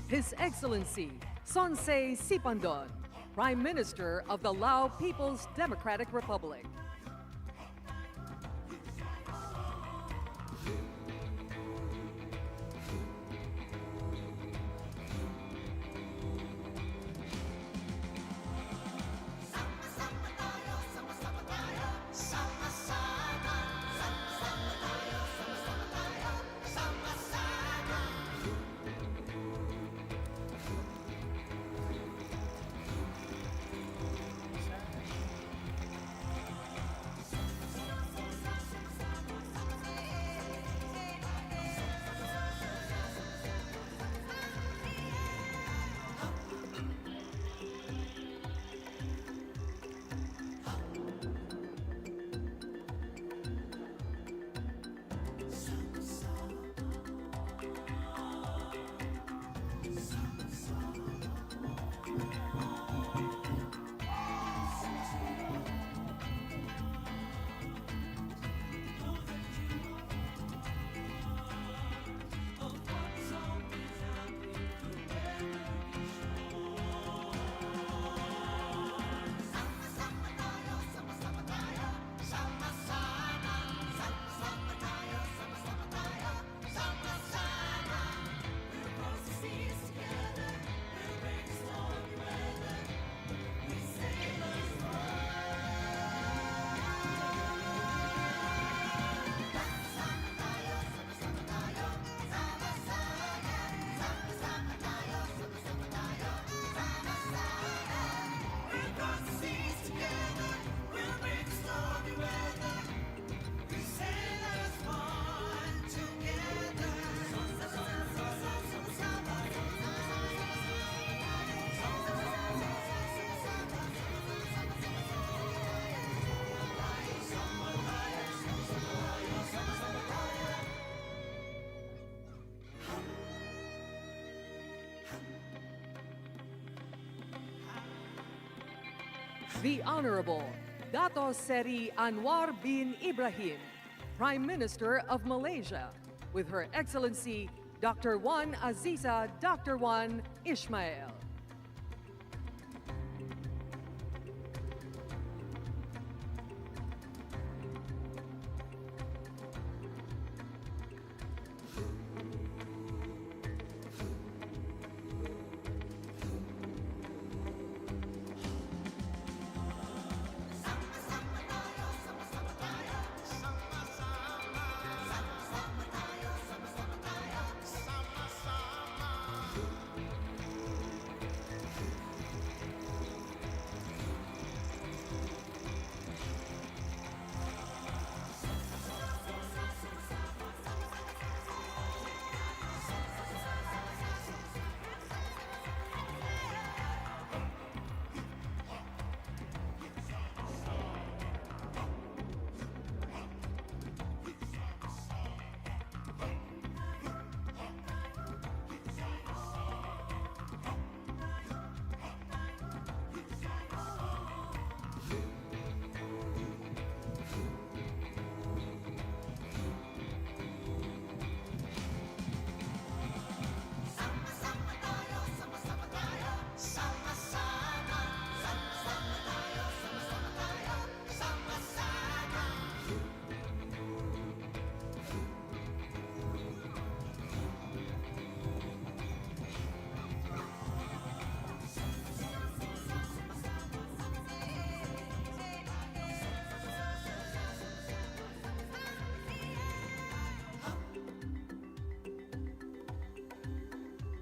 His Excellency Sonsei Sipandon, Prime Minister of the Lao People's Democratic Republic. The Honorable Dato Seri Anwar bin Ibrahim, Prime Minister of Malaysia, with Her Excellency Dr. Wan Aziza Dr. Wan Ismail.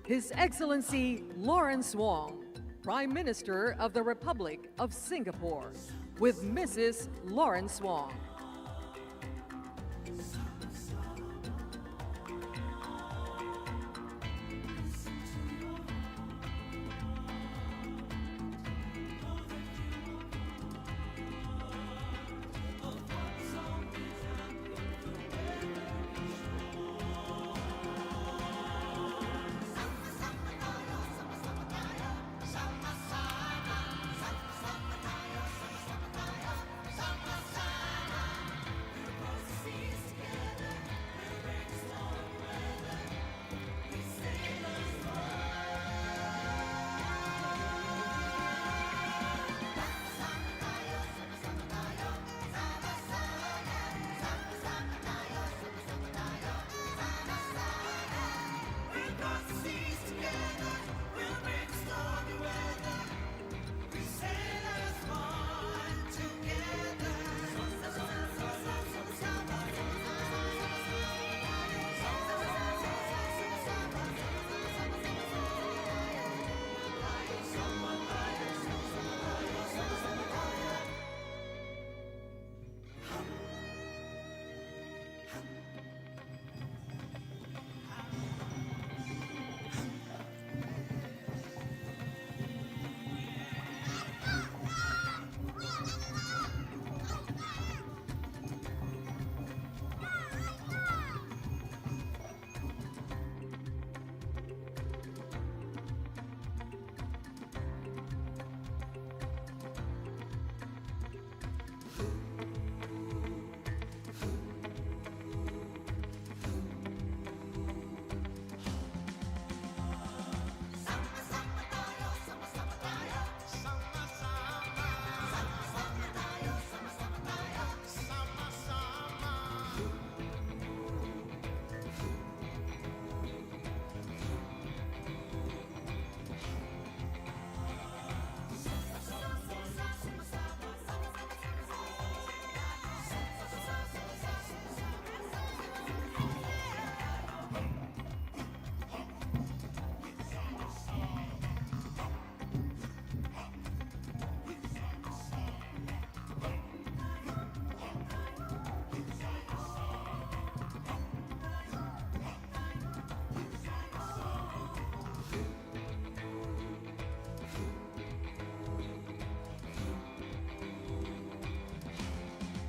His Excellency Lawrence Wong, Prime Minister of the Republic of Singapore, with Mrs. Lawrence Wong.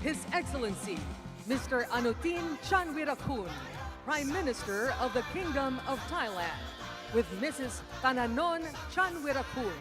His Excellency, Mr. Anutin Chanvirakun, Prime Minister of the Kingdom of Thailand, with Mrs. Tananon Chanvirakun.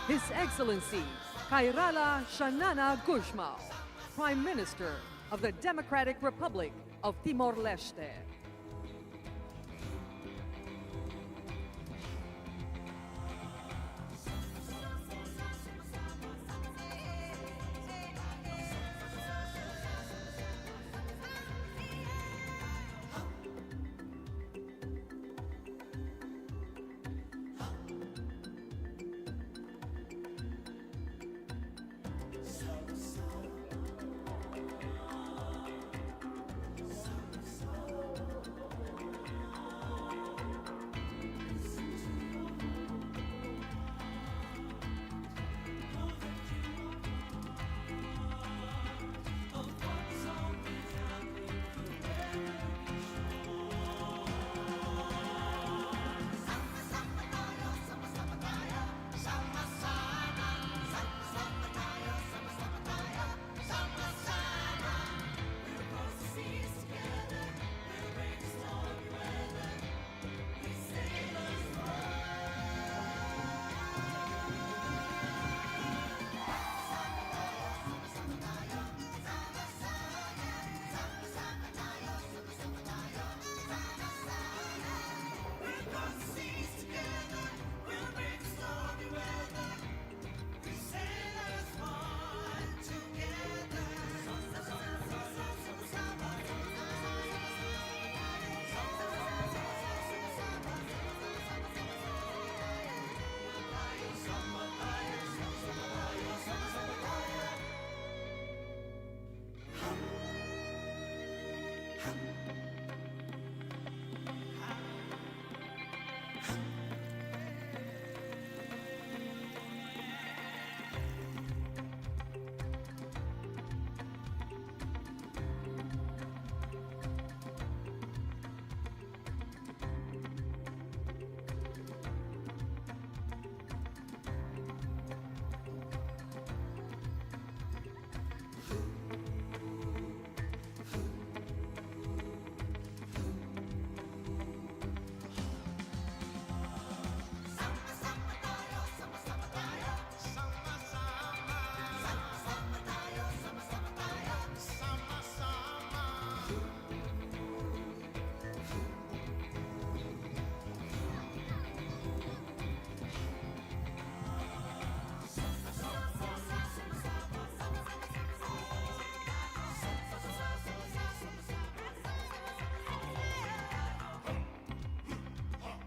His Excellency, Kairala Shanana Gusmao, Prime Minister of the Democratic Republic of Timor-Leste.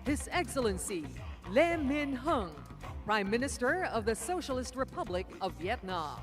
His Excellency Le Minh Hung, Prime Minister of the Socialist Republic of Vietnam.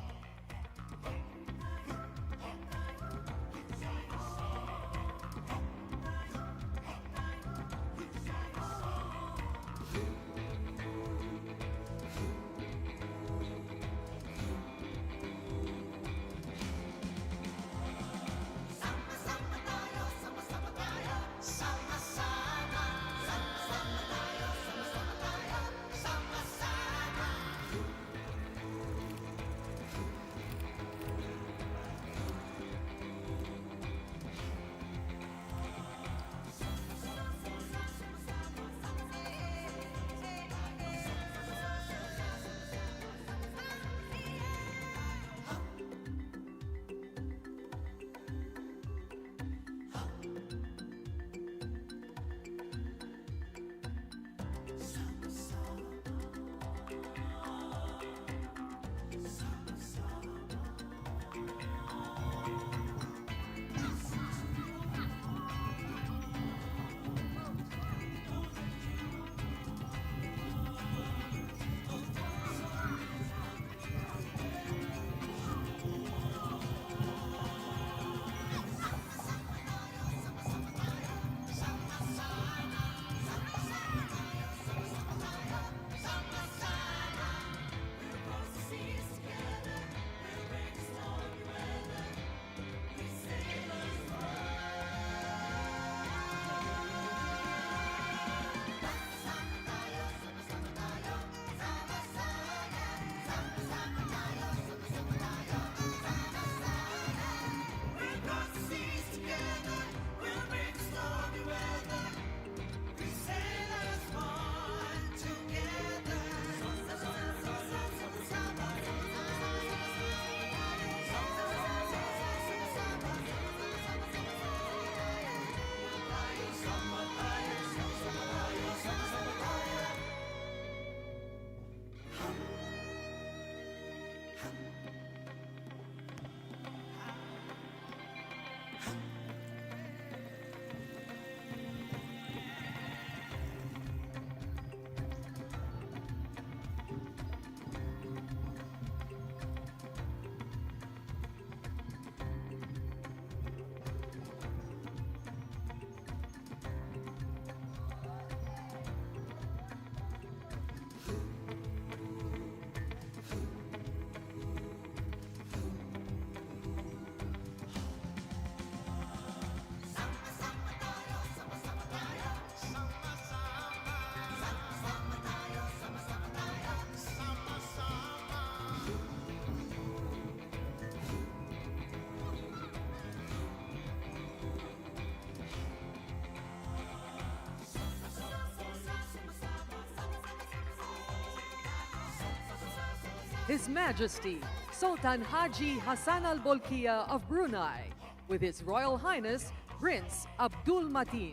His Majesty Sultan Haji Hassan Al Bolkiah of Brunei, with His Royal Highness Prince Abdul Mateen.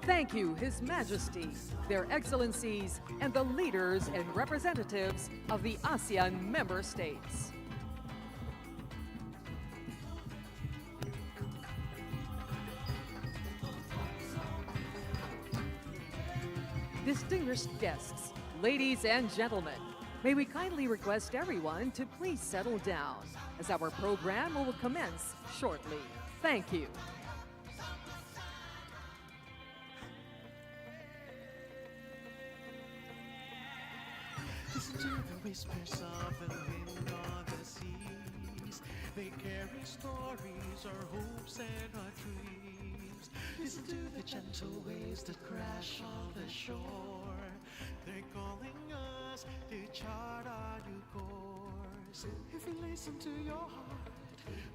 Thank you, His Majesty, their Excellencies, and the leaders and representatives of the ASEAN member states. Distinguished guests, ladies and gentlemen, may we kindly request everyone to please settle down, as our program will commence shortly. Thank you. to the whispers of the wind on the seas. They carry stories, our hopes and our dreams. Listen to the gentle waves that crash on the shore. They're calling us to chart our new course. If you listen to your heart,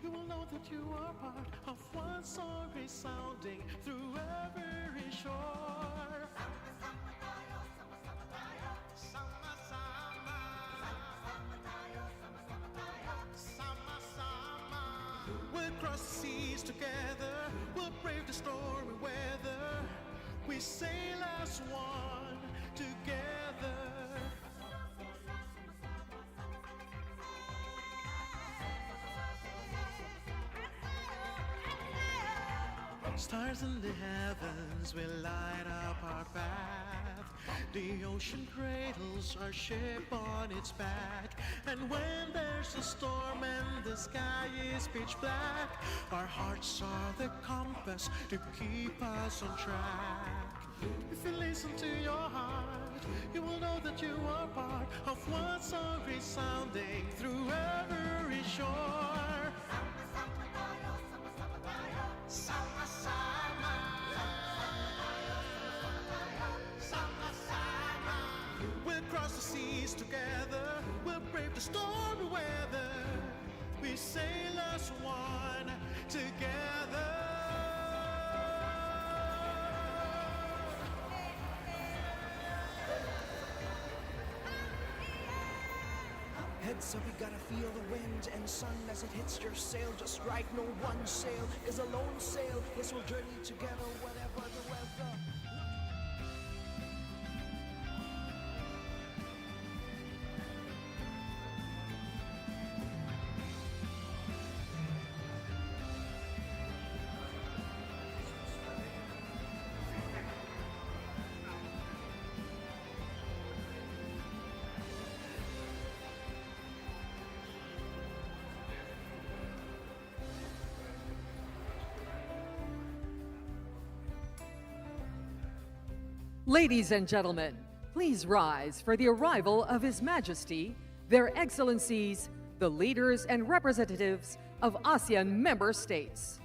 you will know that you are part of one song resounding through every shore. We'll cross the seas together, we'll brave the stormy weather. We sail as one together. Stars in the heavens will light up our path. The ocean cradles our ship on its back. And when there's a storm and the sky is pitch black, our hearts are the compass to keep us on track. If you listen to your heart, you will know that you are part of one song resounding through every shore. Sama, sama, sama, sama. We'll cross the seas together, we'll brave the stormy weather. We sail as one together. Heads up, you gotta feel the wind and sun as it hits your sail. Just right, no one sail is a lone sail. Yes, we'll journey together, whatever the weather. Ladies and gentlemen, please rise for the arrival of His Majesty, Their Excellencies, the leaders and representatives of ASEAN member states.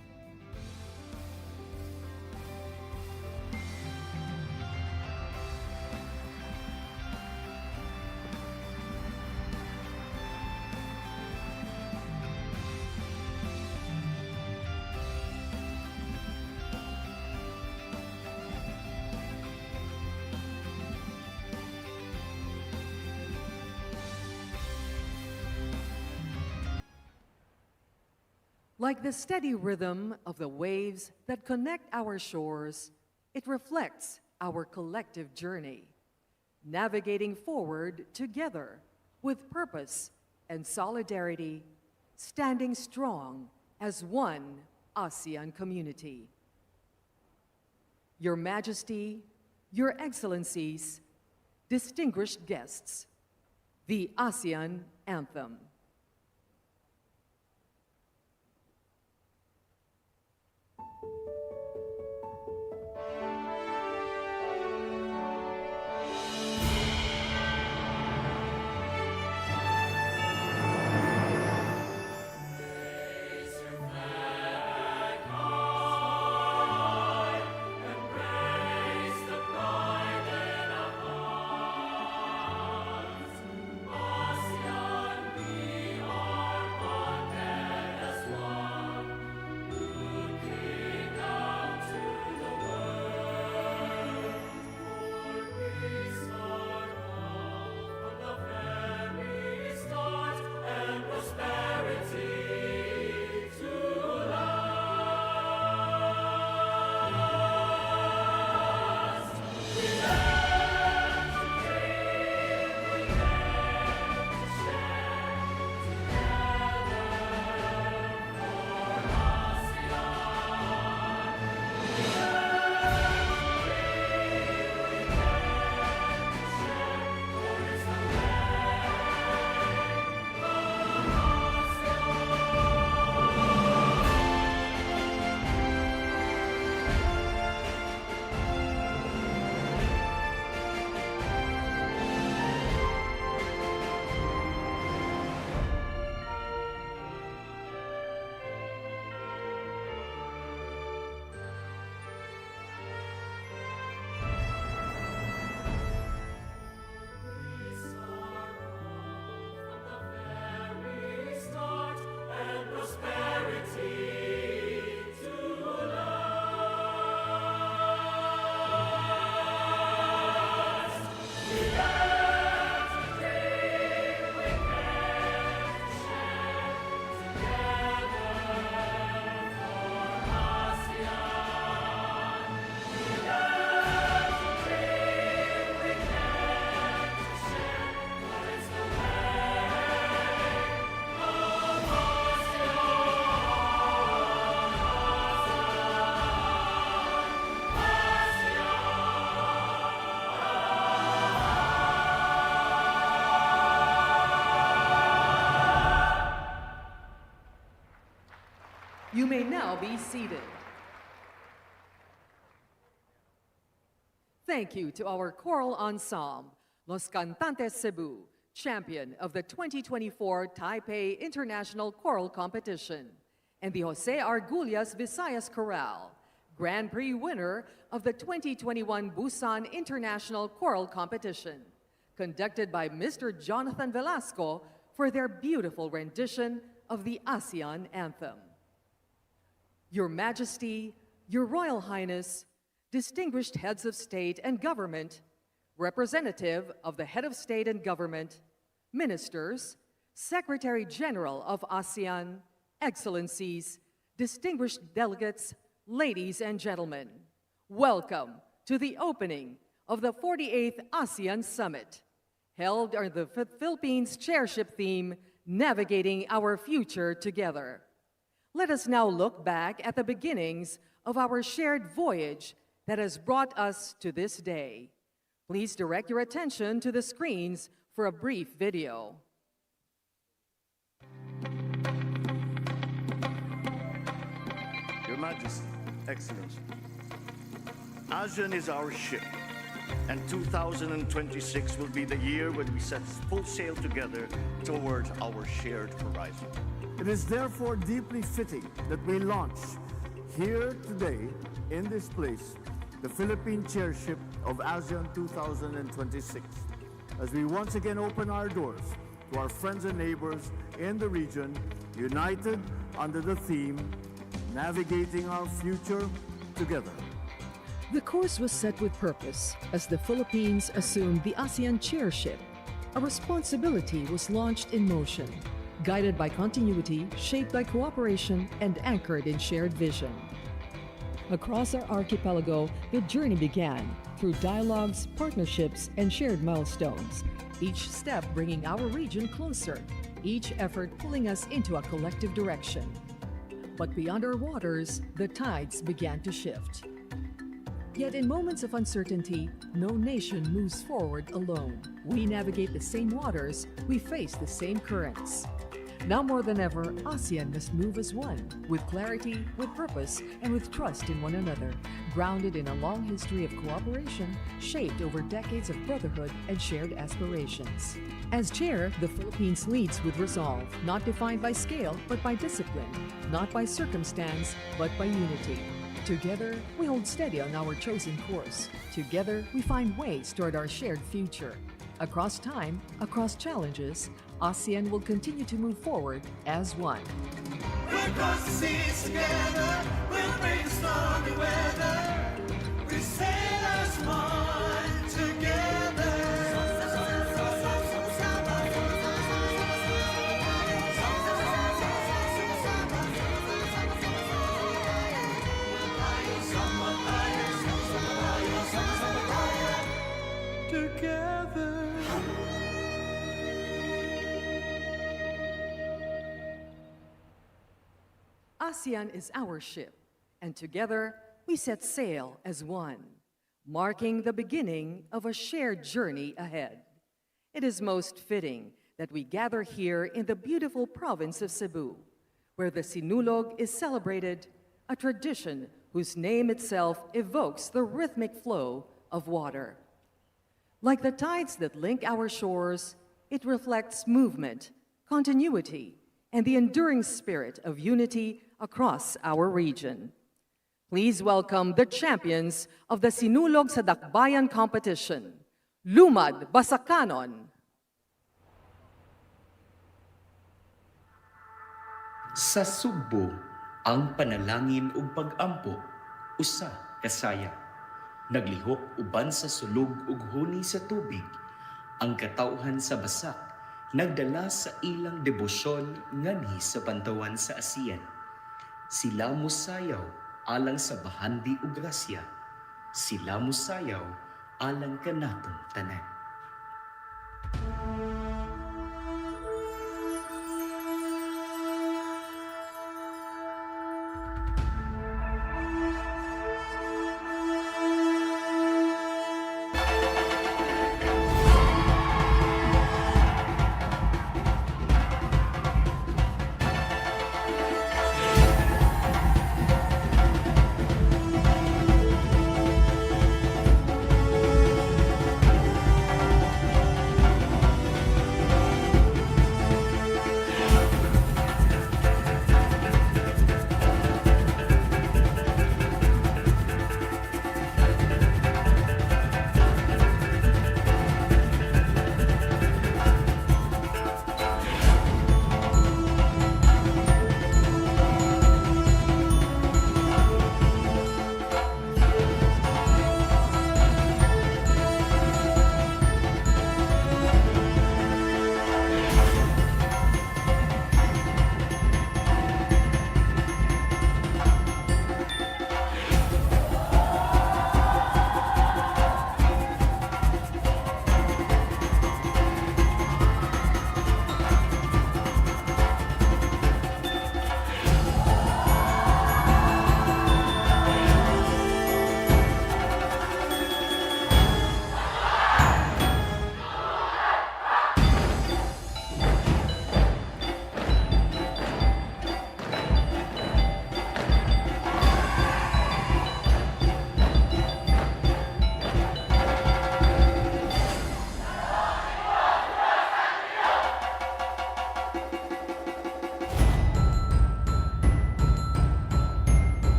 Like the steady rhythm of the waves that connect our shores, it reflects our collective journey, navigating forward together with purpose and solidarity, standing strong as one ASEAN community. Your Majesty, Your Excellencies, distinguished guests, the ASEAN Anthem. ASEAN You may now be seated. Thank you to our choral ensemble, Los Cantantes Cebu, champion of the 2024 Taipei International Choral Competition, and the Jose Argullas Visayas Chorale, Grand Prix winner of the 2021 Busan International Choral Competition, conducted by Mr. Jonathan Velasco for their beautiful rendition of the ASEAN Anthem. Your Majesty, Your Royal Highness, distinguished heads of state and government, representative of the head of state and government, ministers, Secretary General of ASEAN, excellencies, distinguished delegates, ladies and gentlemen, welcome to the opening of the 48th ASEAN Summit, held under the Philippines chairship theme, Navigating Our Future Together. Let us now look back at the beginnings of our shared voyage that has brought us to this day. Please direct your attention to the screens for a brief video. Your Majesty, Excellency, ASEAN is our ship, and 2026 will be the year when we set full sail together towards our shared horizon. It is therefore deeply fitting that we launch here today in this place the Philippine chairship of ASEAN 2026 as we once again open our doors to our friends and neighbors in the region, united under the theme, Navigating Our Future Together. The course was set with purpose as the Philippines assumed the ASEAN chairship. A responsibility was launched in motion, guided by continuity, shaped by cooperation, and anchored in shared vision. Across our archipelago, the journey began through dialogues, partnerships, and shared milestones, each step bringing our region closer, each effort pulling us into a collective direction. But beyond our waters, the tides began to shift. Yet in moments of uncertainty, no nation moves forward alone. We navigate the same waters, we face the same currents. Now more than ever, ASEAN must move as one, with clarity, with purpose, and with trust in one another, grounded in a long history of cooperation, shaped over decades of brotherhood and shared aspirations. As chair, the Philippines leads with resolve, not defined by scale, but by discipline, not by circumstance, but by unity. Together, we hold steady on our chosen course. Together, we find ways toward our shared future. Across time, across challenges, ASEAN will continue to move forward as one. We'll cross the seas together, we'll bring stormy weather. We sail as one together. Together. ASEAN is our ship, and together we set sail as one, marking the beginning of a shared journey ahead. It is most fitting that we gather here in the beautiful province of Cebu, where the Sinulog is celebrated, a tradition whose name itself evokes the rhythmic flow of water. Like the tides that link our shores, it reflects movement, continuity, and the enduring spirit of unity across our region. Please welcome the champions of the Sinulog sa Dakbayan competition, Lumad Basakanon. Sa Sugbo, ang panalangin ug pag-ampo, usa kasaya. Naglihok uban sa sulog ug huni sa tubig, ang katawhan sa basak, nagdala sa ilang debosyon nganhi sa pantawan sa ASEAN. Sila musayaw alang sa bahandi ug grasya. Sila musayaw alang kanatong tanan.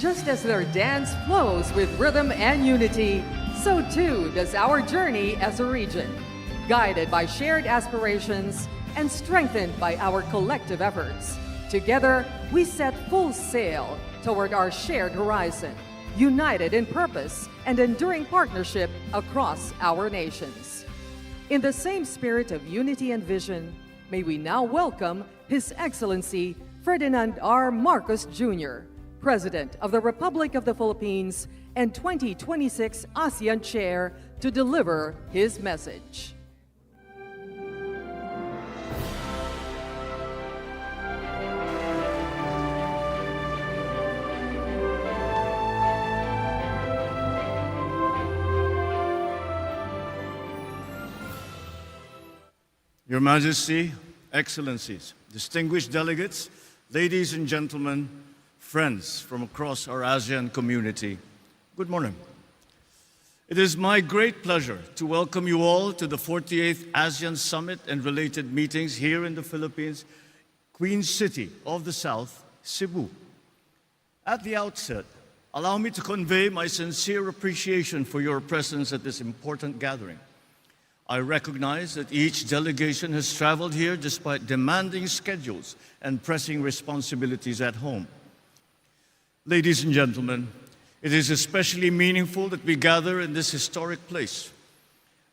just as their dance flows with rhythm and unity, so too does our journey as a region, guided by shared aspirations and strengthened by our collective efforts. Together, we set full sail toward our shared horizon, united in purpose and enduring partnership across our nations. In the same spirit of unity and vision, may we now welcome His Excellency Ferdinand R. Marcos Jr., President of the Republic of the Philippines and 2026 ASEAN Chair, to deliver his message. Your Majesty, Excellencies, distinguished delegates, ladies and gentlemen, friends from across our ASEAN community, good morning. It is my great pleasure to welcome you all to the 48th ASEAN Summit and related meetings here in the Philippines, Queen City of the South, Cebu. At the outset, allow me to convey my sincere appreciation for your presence at this important gathering. I recognize that each delegation has traveled here despite demanding schedules and pressing responsibilities at home. Ladies and gentlemen, it is especially meaningful that we gather in this historic place.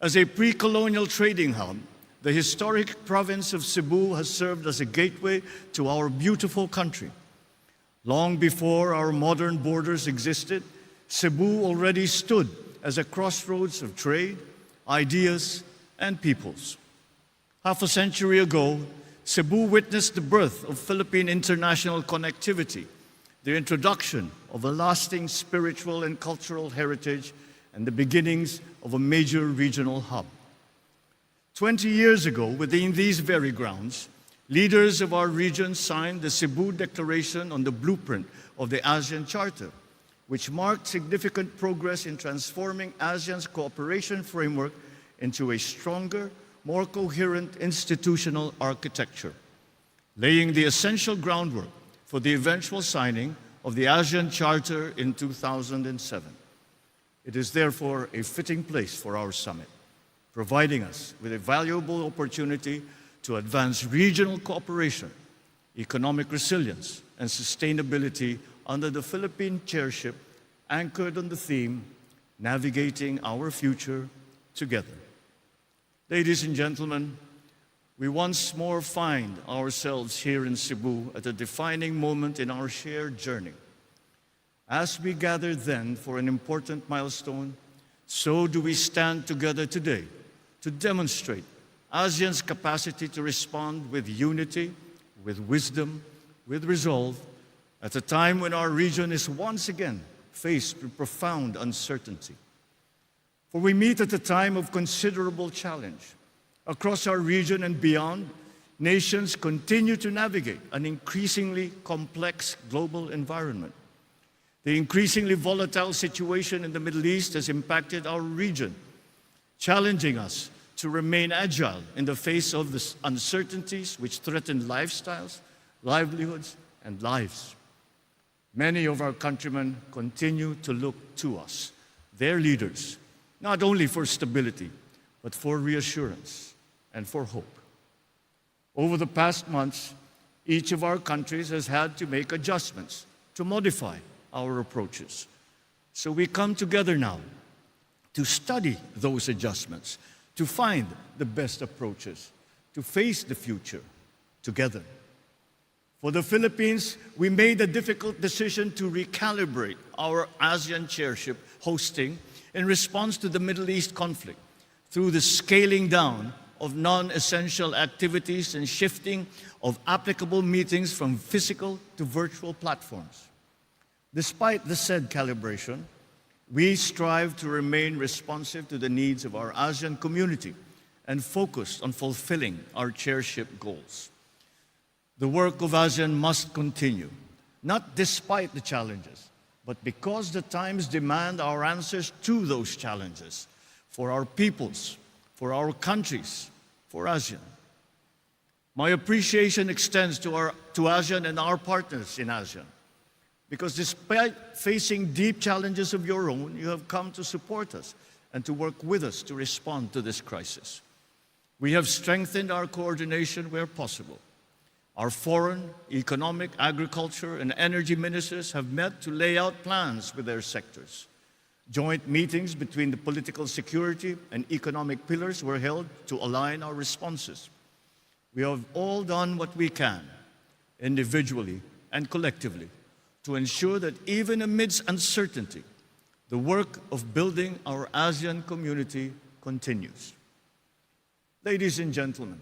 As a pre-colonial trading hub, the historic province of Cebu has served as a gateway to our beautiful country. Long before our modern borders existed, Cebu already stood as a crossroads of trade, ideas, and peoples. Half a century ago, Cebu witnessed the birth of Philippine international connectivity, the introduction of a lasting spiritual and cultural heritage, and the beginnings of a major regional hub. 20 years ago, within these very grounds, leaders of our region signed the Cebu Declaration on the blueprint of the ASEAN Charter, which marked significant progress in transforming ASEAN's cooperation framework into a stronger, more coherent institutional architecture, laying the essential groundwork for the eventual signing of the ASEAN Charter in 2007. It is therefore a fitting place for our summit, providing us with a valuable opportunity to advance regional cooperation, economic resilience, and sustainability under the Philippine chairship anchored on the theme, Navigating Our Future Together. Ladies and gentlemen, we once more find ourselves here in Cebu at a defining moment in our shared journey. As we gather then for an important milestone, so do we stand together today to demonstrate ASEAN's capacity to respond with unity, with wisdom, with resolve, at a time when our region is once again faced with profound uncertainty. For we meet at a time of considerable challenge. Across our region and beyond, nations continue to navigate an increasingly complex global environment. The increasingly volatile situation in the Middle East has impacted our region, challenging us to remain agile in the face of the uncertainties which threaten lifestyles, livelihoods, and lives. Many of our countrymen continue to look to us, their leaders, not only for stability, but for reassurance and for hope. Over the past months, each of our countries has had to make adjustments to modify our approaches. So we come together now to study those adjustments, to find the best approaches, to face the future together. For the Philippines, we made a difficult decision to recalibrate our ASEAN chairship hosting in response to the Middle East conflict through the scaling down of non-essential activities and shifting of applicable meetings from physical to virtual platforms. Despite the said calibration, we strive to remain responsive to the needs of our ASEAN community and focused on fulfilling our chairship goals. The work of ASEAN must continue, not despite the challenges, but because the times demand our answers to those challenges, for our peoples, for our countries, for ASEAN. My appreciation extends to ASEAN and our partners in ASEAN. because despite facing deep challenges of your own, you have come to support us and to work with us to respond to this crisis. We have strengthened our coordination where possible. Our foreign, economic, agriculture, and energy ministers have met to lay out plans with their sectors. Joint meetings between the political security and economic pillars were held to align our responses. We have all done what we can, individually and collectively, to ensure that even amidst uncertainty, the work of building our ASEAN community continues. Ladies and gentlemen,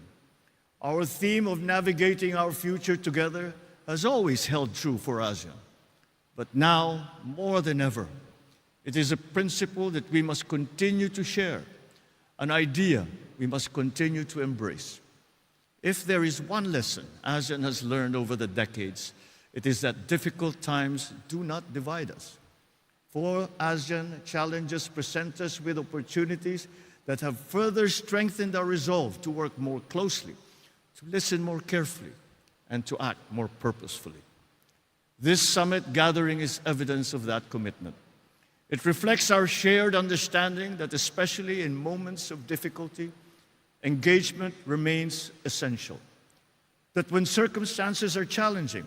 our theme of navigating our future together has always held true for ASEAN. But now, more than ever, it is a principle that we must continue to share, an idea we must continue to embrace. If there is one lesson ASEAN has learned over the decades, it is that difficult times do not divide us. For ASEAN, challenges present us with opportunities that have further strengthened our resolve to work more closely, to listen more carefully, and to act more purposefully. This summit gathering is evidence of that commitment. It reflects our shared understanding that especially in moments of difficulty, engagement remains essential. That when circumstances are challenging,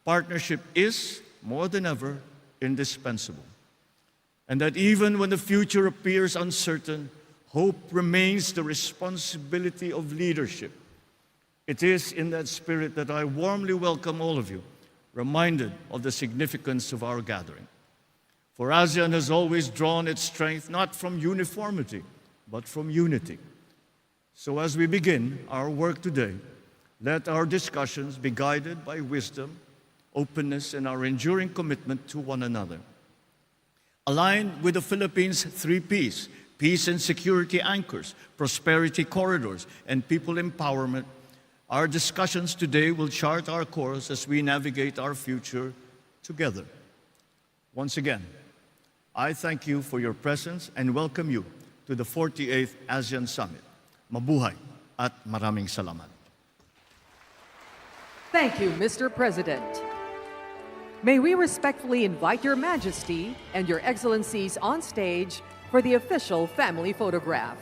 partnership is, more than ever, indispensable. And that even when the future appears uncertain, hope remains the responsibility of leadership. It is in that spirit that I warmly welcome all of you, reminded of the significance of our gathering. For ASEAN has always drawn its strength not from uniformity, but from unity. So as we begin our work today, let our discussions be guided by wisdom, openness, and our enduring commitment to one another. Aligned with the Philippines' 3 Ps, peace and security anchors, prosperity corridors, and people empowerment, our discussions today will chart our course as we navigate our future together. Once again, I thank you for your presence and welcome you to the 48th ASEAN Summit. Mabuhay at maraming salamat. Thank you, Mr. President. May we respectfully invite Your Majesty and Your Excellencies on stage for the official family photograph.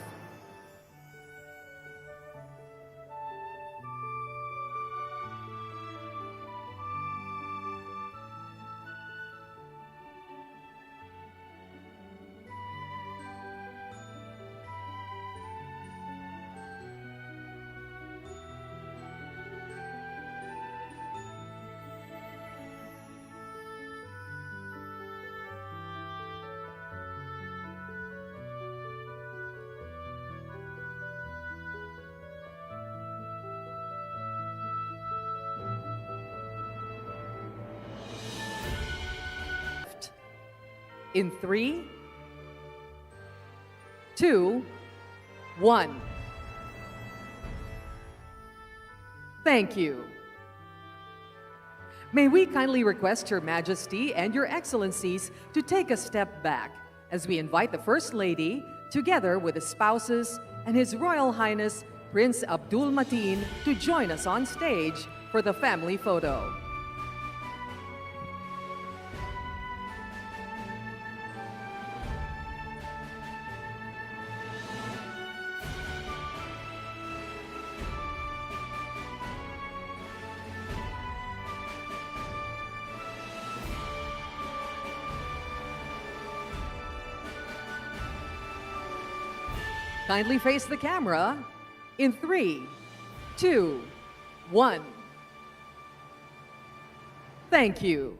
In 3, 2, 1. Thank you. May we kindly request Your Majesty and Your Excellencies to take a step back as we invite the First Lady, together with the spouses and His Royal Highness Prince Abdul Mateen, to join us on stage for the family photo. Kindly face the camera in 3, 2, 1. Thank you.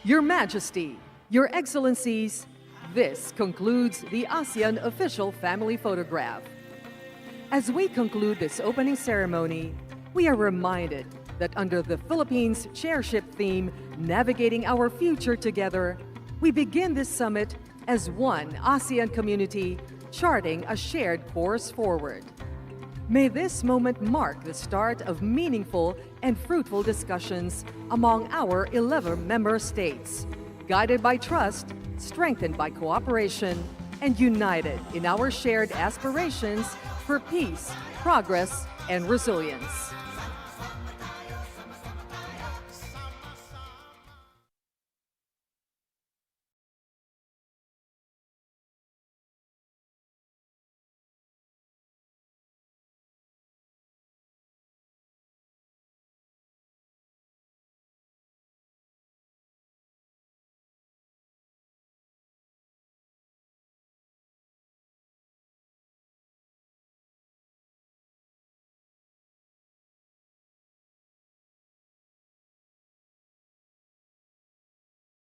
Your Majesty, Your Excellencies, this concludes the ASEAN official family photograph. As we conclude this opening ceremony, we are reminded that under the Philippines chairship theme, Navigating Our Future Together, we begin this summit as one ASEAN community, charting a shared course forward. May this moment mark the start of meaningful and fruitful discussions among our 11 member states, guided by trust, strengthened by cooperation, and united in our shared aspirations for peace, progress, and resilience.